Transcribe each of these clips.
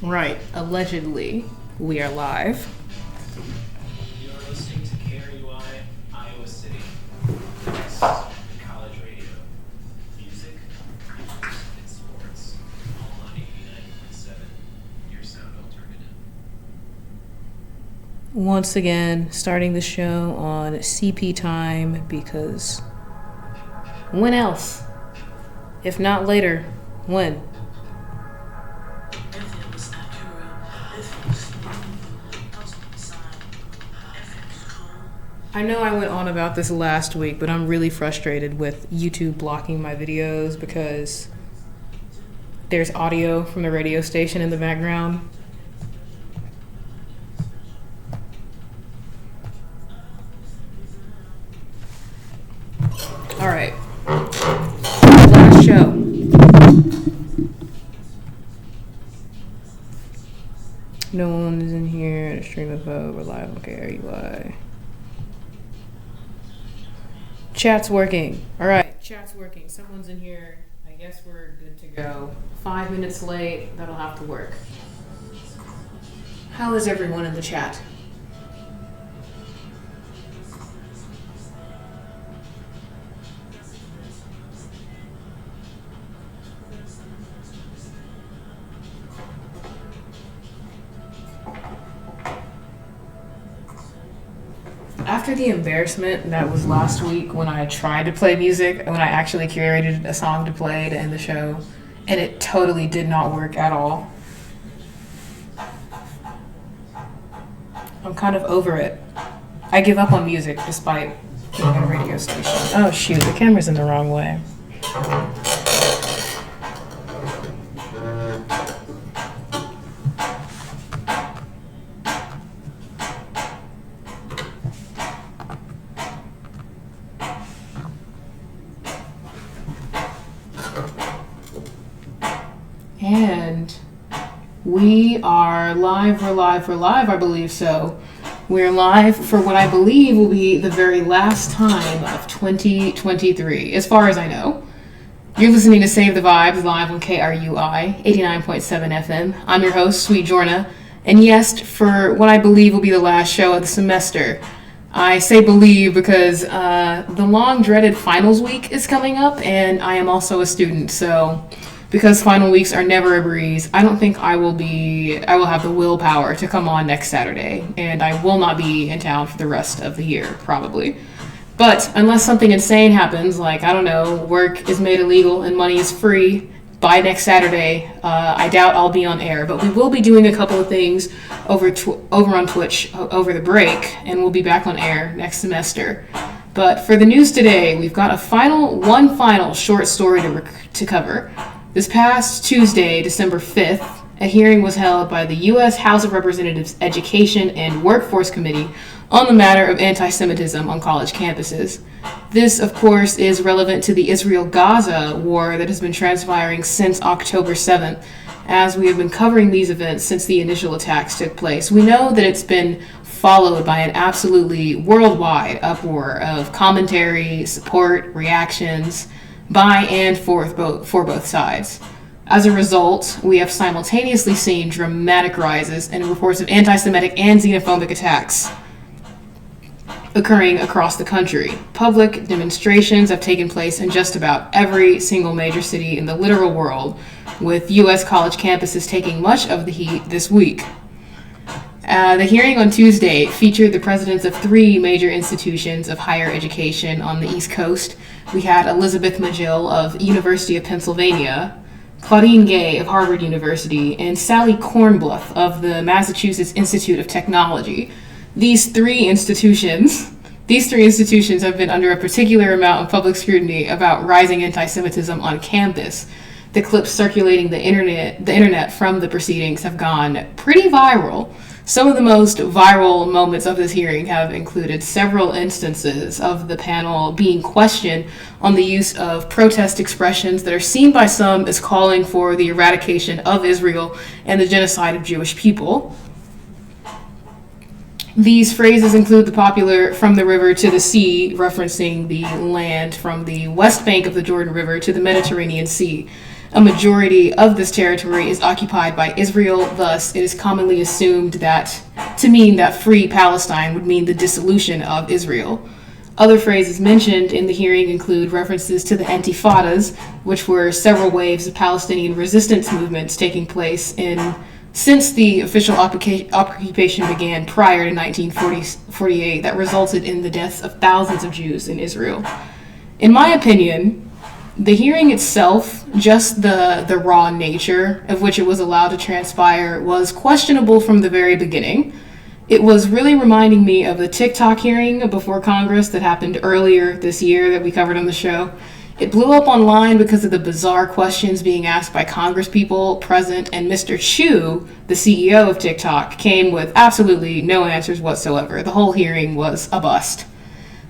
Right. Allegedly, we are live. You're listening to KRUI, Iowa City. Next, college radio. Music, news, and sports. All on 89.7, your sound alternative. Once again, starting the show on CP time because when else? If not later, when? I know I went on about this last week, but I'm really frustrated with YouTube blocking my videos because there's audio from the radio station in the background. All right. Last show. No one is in here. The stream info. We're live on KRUI. Chat's working. All right, chat's working. Someone's in here. I guess we're good to go. 5 minutes late. That'll have to work. How is everyone in the chat? After the embarrassment that was last week when I tried to play music, when I actually curated a song to play to end the show, and it totally did not work at all, I'm kind of over it. I give up on music despite being at a radio station. Oh shoot, the camera's in the wrong way. And we are live, we're live, I believe so. We're live for what I believe will be the very last time of 2023, as far as I know. You're listening to Save the Vibes live on KRUI, 89.7 FM. I'm your host, Sweet Jorna, and yes, for what I believe will be the last show of the semester. I say believe because the long-dreaded finals week is coming up, and I am also a student, so because final weeks are never a breeze, I don't think I will have the willpower to come on next Saturday, and I will not be in town for the rest of the year, probably. But unless something insane happens, like, I don't know, work is made illegal and money is free by next Saturday, I doubt I'll be on air. But we will be doing a couple of things over on Twitch over the break, and we'll be back on air next semester. But for the news today, we've got one final short story to cover. This past Tuesday, December 5th, a hearing was held by the U.S. House of Representatives Education and Workforce Committee on the matter of anti-Semitism on college campuses. This, of course, is relevant to the Israel-Gaza war that has been transpiring since October 7th. As we have been covering these events since the initial attacks took place, we know that it's been followed by an absolutely worldwide uproar of commentary, support, reactions, by and for both sides. As a result, we have simultaneously seen dramatic rises in reports of anti-Semitic and xenophobic attacks occurring across the country. Public demonstrations have taken place in just about every single major city in the literal world, with U.S. college campuses taking much of the heat this week. The hearing on Tuesday featured the presidents of three major institutions of higher education on the East Coast. We had Elizabeth Magill of University of Pennsylvania, Claudine Gay of Harvard University, and Sally Kornbluth of the Massachusetts Institute of Technology. These three institutions have been under a particular amount of public scrutiny about rising anti-Semitism on campus. The clips circulating the internet from the proceedings have gone pretty viral. Some of the most viral moments of this hearing have included several instances of the panel being questioned on the use of protest expressions that are seen by some as calling for the eradication of Israel and the genocide of Jewish people. These phrases include the popular "from the river to the sea," referencing the land from the west bank of the Jordan River to the Mediterranean Sea, A majority of this territory is occupied by Israel, thus it is commonly assumed that to mean that free Palestine would mean the dissolution of Israel. Other phrases mentioned in the hearing include references to the Intifadas, which were several waves of Palestinian resistance movements taking place since the official occupation began prior to 1948 that resulted in the deaths of thousands of Jews in Israel. In my opinion, the hearing itself, just the raw nature of which it was allowed to transpire, was questionable from the very beginning. It was really reminding me of the TikTok hearing before Congress that happened earlier this year that we covered on the show. It blew up online because of the bizarre questions being asked by Congresspeople present, and Mr. Chu, the CEO of TikTok, came with absolutely no answers whatsoever. The whole hearing was a bust.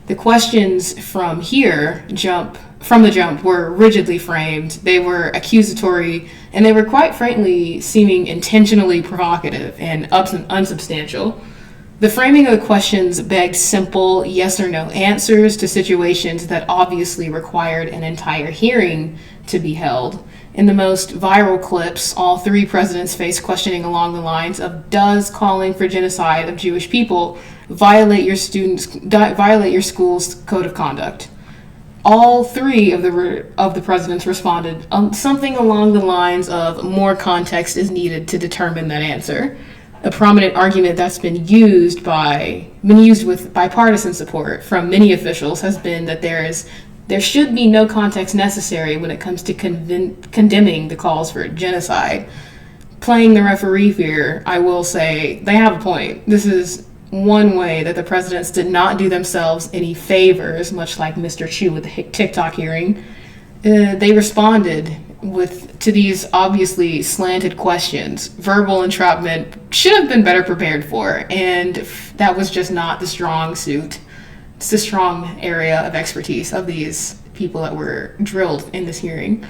The questions from the jump were rigidly framed. They were accusatory, and they were quite frankly seeming intentionally provocative and unsubstantial. The framing of the questions begged simple yes or no answers to situations that obviously required an entire hearing to be held. In the most viral clips, all three presidents faced questioning along the lines of, does calling for genocide of Jewish people violate your school's code of conduct? All three of the presidents responded something along the lines of, more context is needed to determine that answer. A prominent argument that's been used with bipartisan support from many officials has been that there should be no context necessary when it comes to condemning the calls for genocide. Playing the referee here, I will say they have a point. This is one way that the presidents did not do themselves any favors, much like Mr. Chu with the TikTok hearing. They responded to these obviously slanted questions. Verbal entrapment should have been better prepared for, and that was just not the strong suit. It's the strong area of expertise of these people that were drilled in this hearing.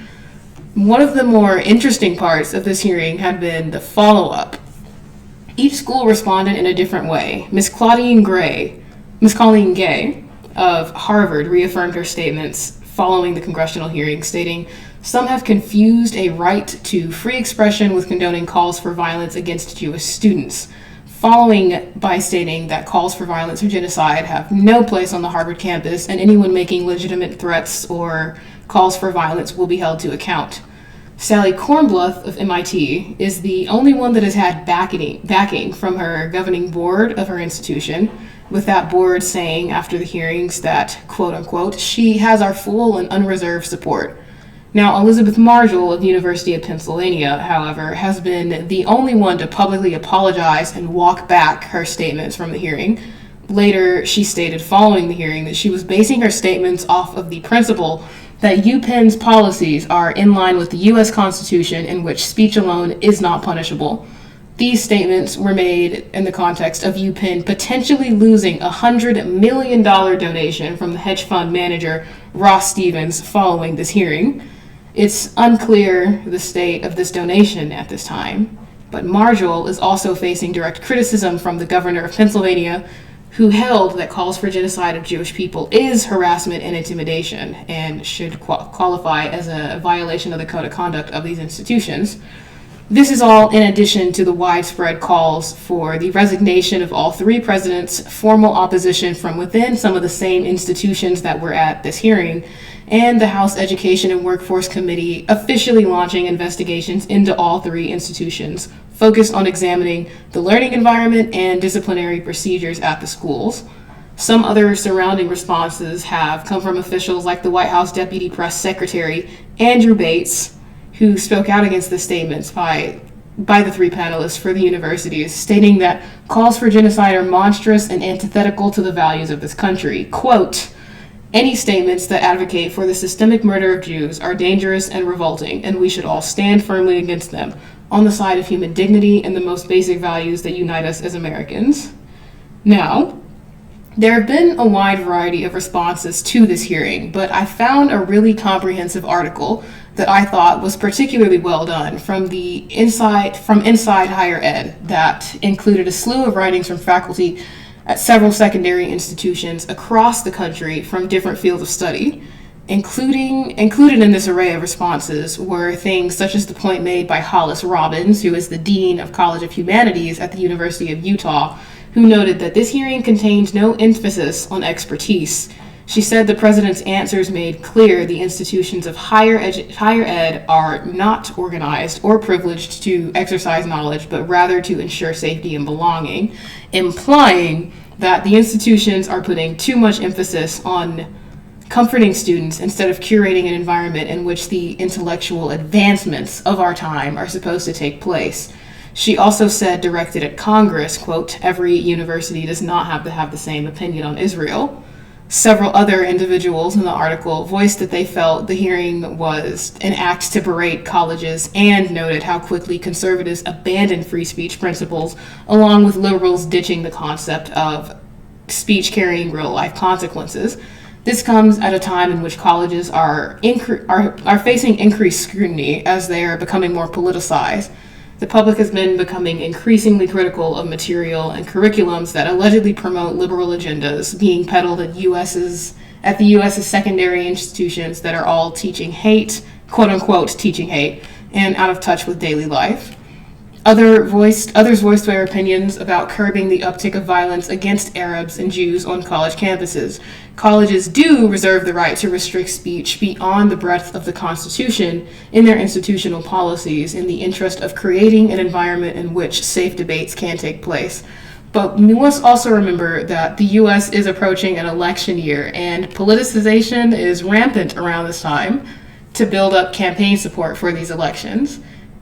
One of the more interesting parts of this hearing had been the follow-up. Each school responded in a different way. Miss Colleen Gay of Harvard reaffirmed her statements following the congressional hearing, stating, some have confused a right to free expression with condoning calls for violence against Jewish students, following by stating that calls for violence or genocide have no place on the Harvard campus, and anyone making legitimate threats or calls for violence will be held to account. Sally Kornbluth of MIT is the only one that has had backing from her governing board of her institution, with that board saying after the hearings that, quote unquote, she has our full and unreserved support. Now, Elizabeth Marshall of the University of Pennsylvania, however, has been the only one to publicly apologize and walk back her statements from the hearing. Later, she stated following the hearing that she was basing her statements off of the principle that UPenn's policies are in line with the U.S. Constitution, in which speech alone is not punishable. These statements were made in the context of UPenn potentially losing a $100 million donation from the hedge fund manager Ross Stevens following this hearing. It's unclear the state of this donation at this time, but Marshall is also facing direct criticism from the governor of Pennsylvania, who held that calls for genocide of Jewish people is harassment and intimidation and should qualify as a violation of the code of conduct of these institutions. This is all in addition to the widespread calls for the resignation of all three presidents, formal opposition from within some of the same institutions that were at this hearing, and the House Education and Workforce Committee officially launching investigations into all three institutions, focused on examining the learning environment and disciplinary procedures at the schools. Some other surrounding responses have come from officials like the White House Deputy Press Secretary Andrew Bates, who spoke out against the statements by the three panelists for the universities, stating that calls for genocide are monstrous and antithetical to the values of this country. Quote, any statements that advocate for the systemic murder of Jews are dangerous and revolting, and we should all stand firmly against them, on the side of human dignity and the most basic values that unite us as Americans. Now, there have been a wide variety of responses to this hearing, but I found a really comprehensive article that I thought was particularly well done from Inside Higher Ed that included a slew of writings from faculty at several secondary institutions across the country from different fields of study. Included in this array of responses were things such as the point made by Hollis Robbins, who is the Dean of College of Humanities at the University of Utah, who noted that this hearing contained no emphasis on expertise. She said the president's answers made clear the institutions of higher ed are not organized or privileged to exercise knowledge, but rather to ensure safety and belonging, implying that the institutions are putting too much emphasis on comforting students instead of curating an environment in which the intellectual advancements of our time are supposed to take place. She also said, directed at Congress, quote, "Every university does not have to have the same opinion on Israel." Several other individuals in the article voiced that they felt the hearing was an act to berate colleges and noted how quickly conservatives abandoned free speech principles, along with liberals ditching the concept of speech carrying real-life consequences. This comes at a time in which colleges are facing increased scrutiny as they are becoming more politicized. The public has been becoming increasingly critical of material and curriculums that allegedly promote liberal agendas being peddled at the U.S.'s secondary institutions that are all teaching hate, quote-unquote teaching hate, and out of touch with daily life. Others voiced their opinions about curbing the uptick of violence against Arabs and Jews on college campuses. Colleges do reserve the right to restrict speech beyond the breadth of the Constitution in their institutional policies in the interest of creating an environment in which safe debates can take place. But we must also remember that the U.S. is approaching an election year, and politicization is rampant around this time to build up campaign support for these elections.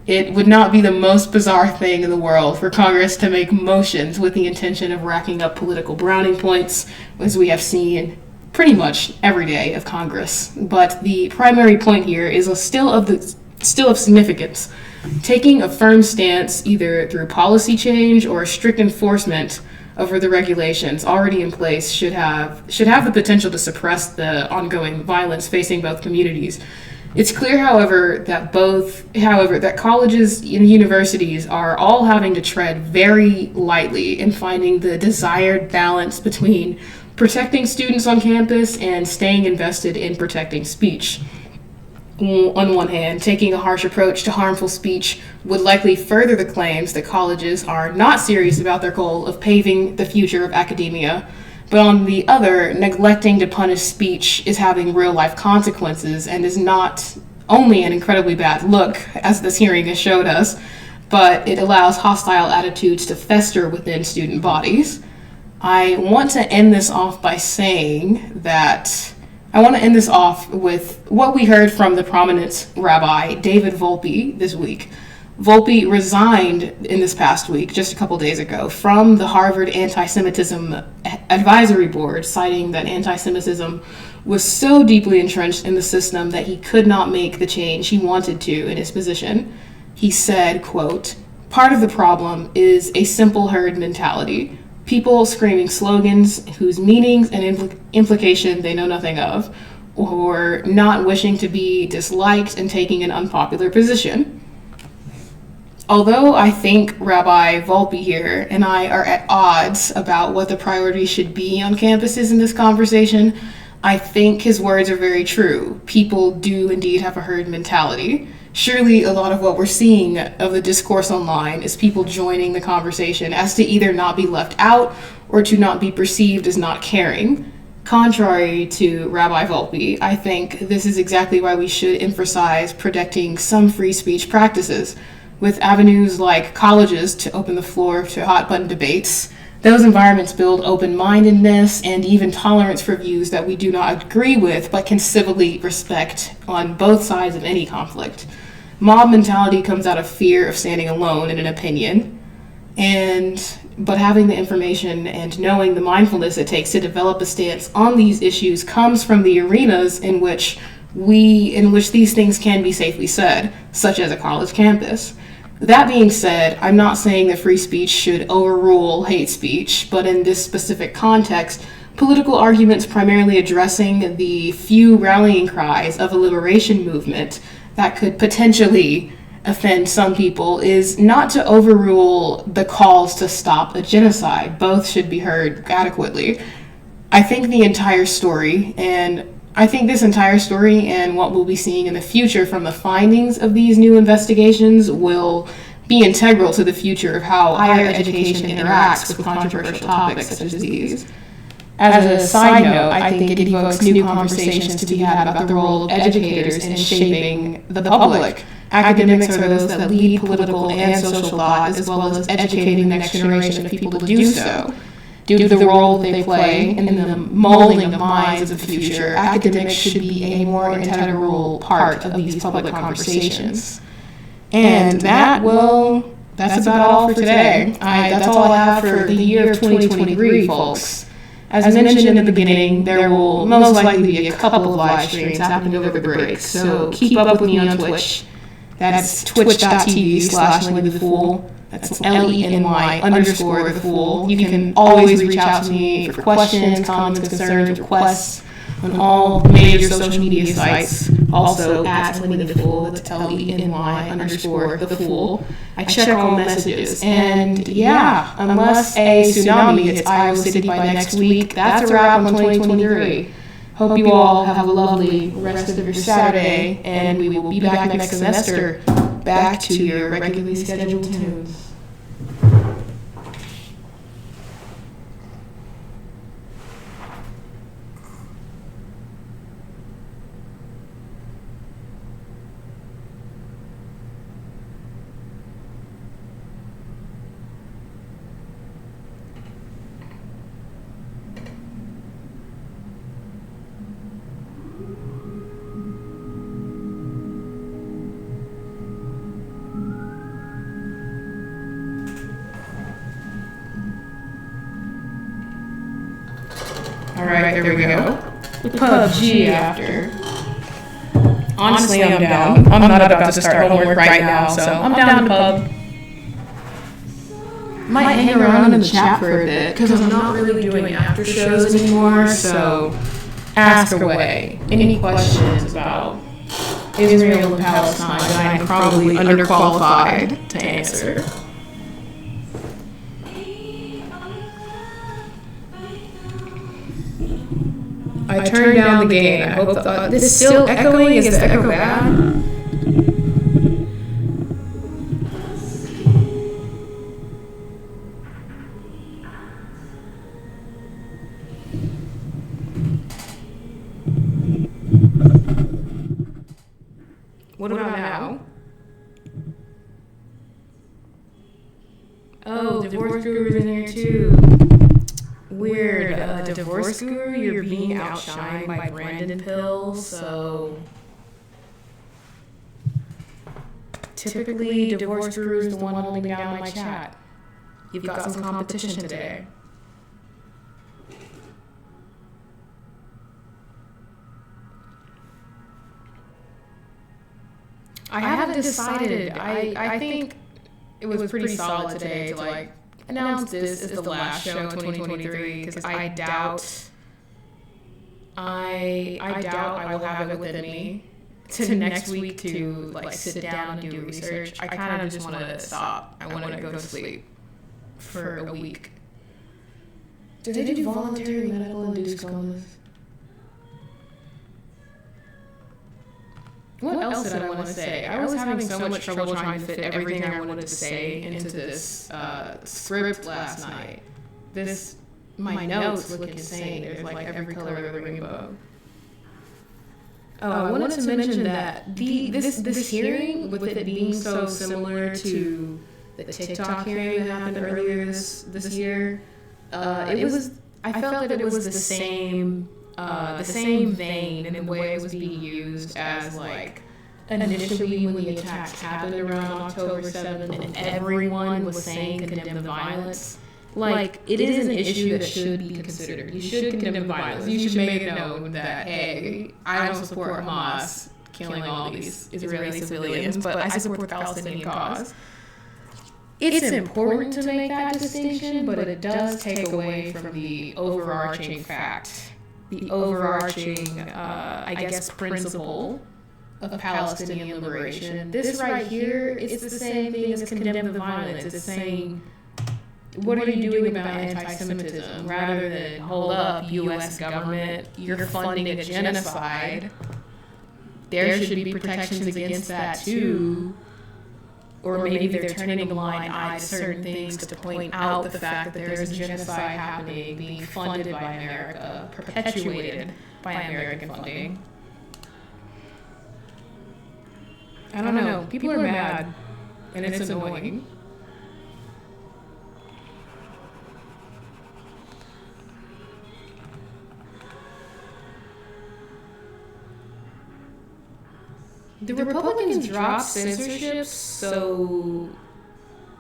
It would not be the most bizarre thing in the world for Congress to make motions with the intention of racking up political brownie points, as we have seen pretty much every day of Congress. But the primary point here is still of significance. Taking a firm stance, either through policy change or strict enforcement over the regulations already in place, should have the potential to suppress the ongoing violence facing both communities. It's clear, however, that colleges and universities are all having to tread very lightly in finding the desired balance between protecting students on campus and staying invested in protecting speech. On one hand, taking a harsh approach to harmful speech would likely further the claims that colleges are not serious about their goal of paving the future of academia. But on the other, neglecting to punish speech is having real-life consequences and is not only an incredibly bad look, as this hearing has showed us, but it allows hostile attitudes to fester within student bodies. I want to end this off with what we heard from the prominent Rabbi David Volpe this week. Volpe resigned in this past week, just a couple days ago, from the Harvard Anti-Semitism Advisory Board, citing that anti-Semitism was so deeply entrenched in the system that he could not make the change he wanted to in his position. He said, quote, "Part of the problem is a simple herd mentality. People screaming slogans whose meanings and implication they know nothing of, or not wishing to be disliked and taking an unpopular position." Although I think Rabbi Volpe here and I are at odds about what the priorities should be on campuses in this conversation, I think his words are very true. People do indeed have a herd mentality. Surely a lot of what we're seeing of the discourse online is people joining the conversation as to either not be left out or to not be perceived as not caring. Contrary to Rabbi Volpe, I think this is exactly why we should emphasize protecting some free speech practices, with avenues like colleges to open the floor to hot-button debates. Those environments build open-mindedness and even tolerance for views that we do not agree with but can civilly respect on both sides of any conflict. Mob mentality comes out of fear of standing alone in an opinion, but having the information and knowing the mindfulness it takes to develop a stance on these issues comes from the arenas in which these things can be safely said, such as a college campus. That being said, I'm not saying that free speech should overrule hate speech, but in this specific context, political arguments primarily addressing the few rallying cries of a liberation movement that could potentially offend some people is not to overrule the calls to stop a genocide. Both should be heard adequately. I think the entire story and I think this entire story and what we'll be seeing in the future from the findings of these new investigations will be integral to the future of how higher education interacts with controversial topics such as these. As a side note, I think it evokes new conversations to be had about the role of educators in shaping the public. Academics are those that lead political and social thought, as well as educating the next generation of people to do so. Due to the role they play in the molding of minds of the future, academics should be a more integral part of these public conversations. And that's about all for today. That's all I have for the year of 2023, folks. As mentioned in the beginning, there will most likely be a couple of live streams happening over the break, so keep up with me on Twitch. That's twitch.tv/LennyTheFool. That's LENY_TheFool. You can always reach out to me for questions, comments, concerns, requests on all major social media sites. Also at LennyTheFool. That's LENY_TheFool. I check all messages. And yeah, unless a tsunami hits Iowa City by next week, that's a wrap on 2023. Hope you all have a lovely rest of your Saturday, and we will be back next semester, back to your regularly scheduled tunes. Alright, there we go. PUBG after. Honestly, I'm down. I'm not about to start homework right now, so I'm down to pub. Might hang around in the chat for a bit, because I'm not really doing after shows anymore, so ask away. Any questions about Israel and Palestine that I'm probably underqualified to answer. I turned down the gain. I hope this is still echoing. Is the echo bad? What about now? Oh, Divorce Guru's in here too. Weird. Divorce Guru, you're being outshined by Brandon Pill, so typically Divorce Guru is the one holding down my chat. You've got some competition today. I haven't decided. I think it was pretty solid today to announce this is the last show of 2023 because I doubt I will have it within me to next week to sit down and do research. I kind of just want to stop. I want to go to sleep for a week. Do they do voluntary medical induced comas? What else did I want to say? I was having so much trouble trying to fit everything I wanted to say into this script last night. My notes look insane. There's every color of the rainbow. Oh, I wanted to mention that this hearing, with it being so similar to the TikTok hearing that happened earlier this year, I felt that it was the same vein in the way it was being used as initially when the attacks happened around October 7th and everyone was saying condemn the violence. It is an issue that should be considered. You should condemn violence. You should make it known that, hey, I don't support Hamas killing all these Israeli civilians, but I support the Palestinian cause. It's important to make that distinction, but it does take away from the overarching fact, the overarching, principle of Palestinian liberation. This right here, it's the same thing as condemn the violence. It's saying what are you doing about anti-Semitism? Rather than, hold up, U.S. government, you're funding a genocide. There should be protections against that too. Or maybe they're turning a blind eye to certain things to point out the fact that there's a genocide happening, being funded by America, perpetuated by American funding. I don't know. People are mad, and it's annoying. The Republicans dropped censorship, so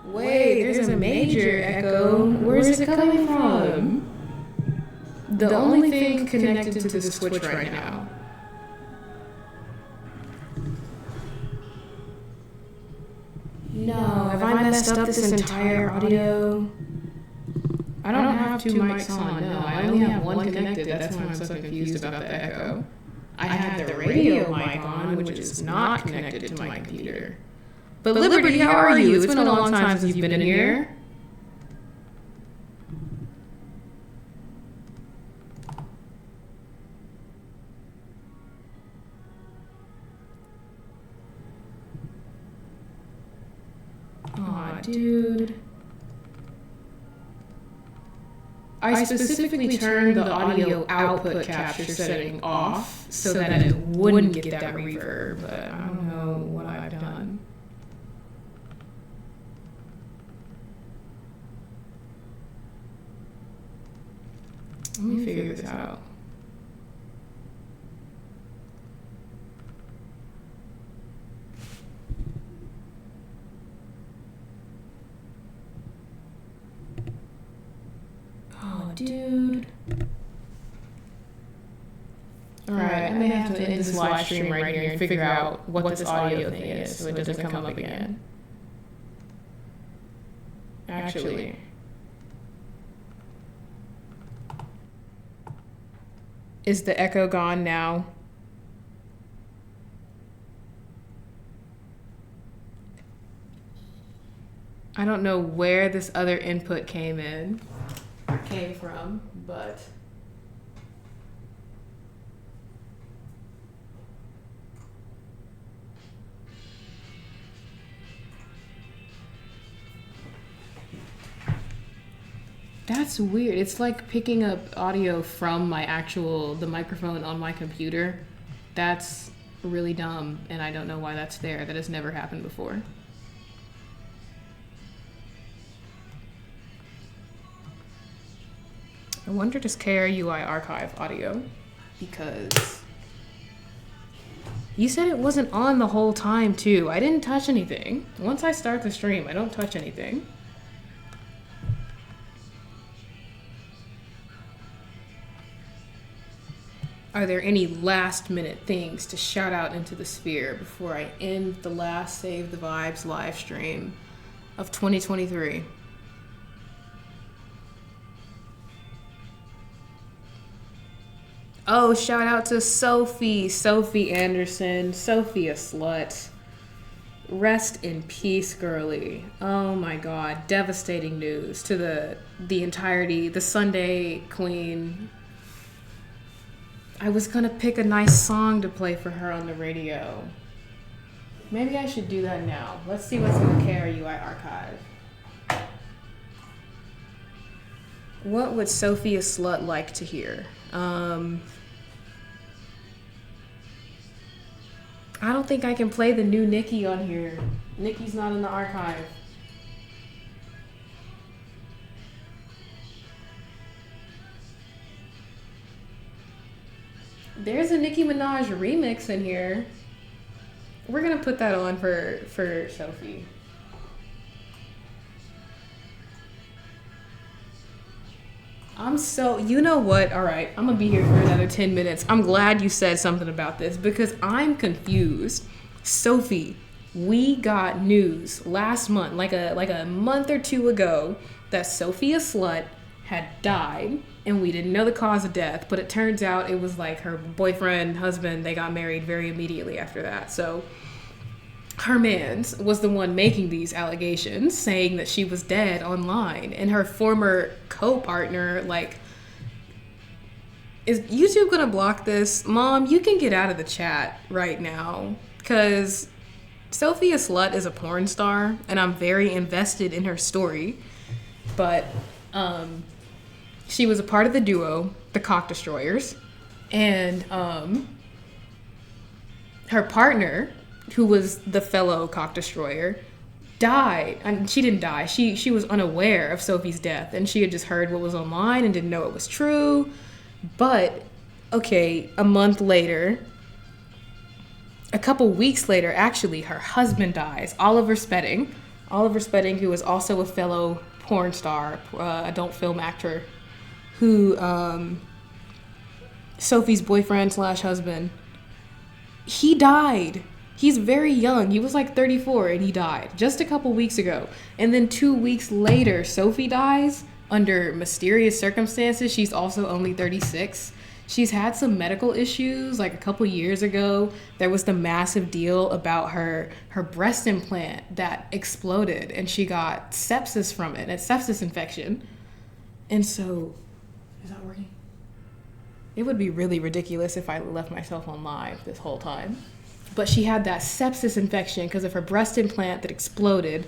wait, there's a major echo. Where is it coming from? The only thing connected to the switch right now. No, have I messed up this entire audio? I don't have two mics on, no. I only have one connected. That's why I'm so confused about the echo. I had the radio mic on, which is not connected to my computer. But Liberty, how are you? It's been a long time since you've been in here. Aw, dude. I specifically turned the audio output capture setting off so that it wouldn't get that reverb, but I don't know what I've done. Let me figure this out. Oh, dude. Alright, I may have to end this live stream right here and figure out what this audio thing is so it doesn't come up again. Actually. Is the echo gone now? I don't know where this other input came from, but that's weird. It's like picking up audio from the microphone on my computer. That's really dumb, and I don't know why that's there. That has never happened before. I wonder, does KRUI archive audio? Because you said it wasn't on the whole time too. I didn't touch anything. Once I start the stream, I don't touch anything. Are there any last minute things to shout out into the sphere before I end the last Save the Vibes live stream of 2023? Oh, shout out to Sophie Anderson, Sophie a slut. Rest in peace, girly. Oh my God, devastating news to the entirety, the Sunday Queen. I was gonna pick a nice song to play for her on the radio. Maybe I should do that now. Let's see what's in the KRUI archive. What would Sophie a slut like to hear? I don't think I can play the new Nicki on here. Nicki's not in the archive. There's a Nicki Minaj remix in here. We're gonna put that on for Sophie. You know what? All right, I'm gonna be here for another 10 minutes. I'm glad you said something about this because I'm confused. Sophie, we got news last month, like a month or two ago, that Sophia Slut had died, and we didn't know the cause of death, but it turns out it was like her boyfriend, husband, they got married very immediately after that. So her man's was the one making these allegations, saying that she was dead online, and her former co-partner, like, is YouTube gonna block this? Mom, you can get out of the chat right now, because Sophia Slut is a porn star, and I'm very invested in her story, but she was a part of the duo, the Cock Destroyers, and her partner, who was the fellow Cock Destroyer, died. And she didn't die. She was unaware of Sophie's death, and she had just heard what was online and didn't know it was true. But, okay, a month later, a couple weeks later, actually, her husband dies. Oliver Spedding, who was also a fellow porn star, adult film actor, who, Sophie's boyfriend / husband, he died. He's very young. He was like 34 and he died just a couple weeks ago. And then 2 weeks later, Sophie dies under mysterious circumstances. She's also only 36. She's had some medical issues. Like a couple years ago, there was the massive deal about her breast implant that exploded and she got sepsis from it, a sepsis infection. And so, is that working? It would be really ridiculous if I left myself on live this whole time. But she had that sepsis infection because of her breast implant that exploded,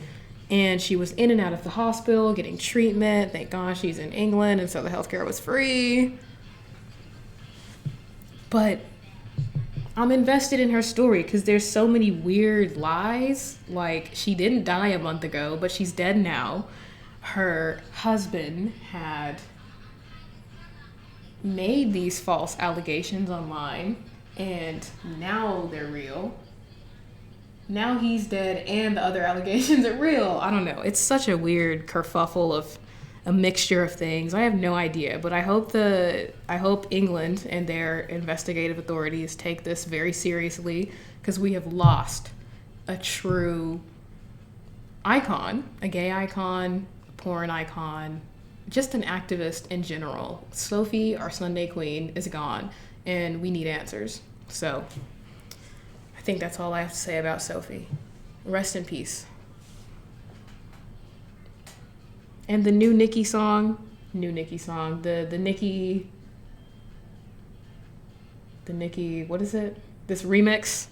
and she was in and out of the hospital getting treatment. Thank God she's in England, and so the healthcare was free. But I'm invested in her story because there's so many weird lies. Like, she didn't die a month ago, but she's dead now. Her husband had made these false allegations online, and now they're real. Now he's dead and the other allegations are real. I don't know. It's such a weird kerfuffle of a mixture of things. I have no idea, but I hope England and their investigative authorities take this very seriously, because we have lost a true icon, a gay icon, a porn icon, just an activist in general. Sophie, our Sunday queen, is gone, and we need answers. So I think that's all I have to say about Sophie. Rest in peace. And the new Nicki song, the Nicki, what is it? This remix,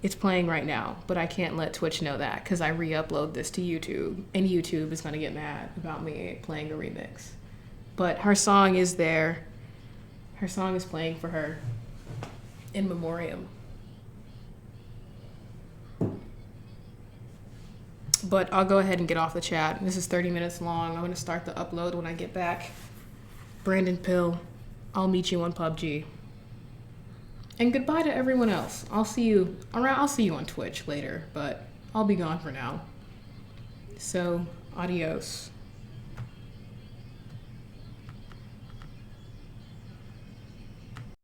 it's playing right now, but I can't let Twitch know that because I re-upload this to YouTube, and YouTube is going to get mad about me playing a remix. But her song is there. Her song is playing for her in memoriam. But I'll go ahead and get off the chat. This is 30 minutes long. I'm going to start the upload when I get back. Brandon Pill, I'll meet you on PUBG. And goodbye to everyone else. I'll see you on Twitch later, but I'll be gone for now. So, adios.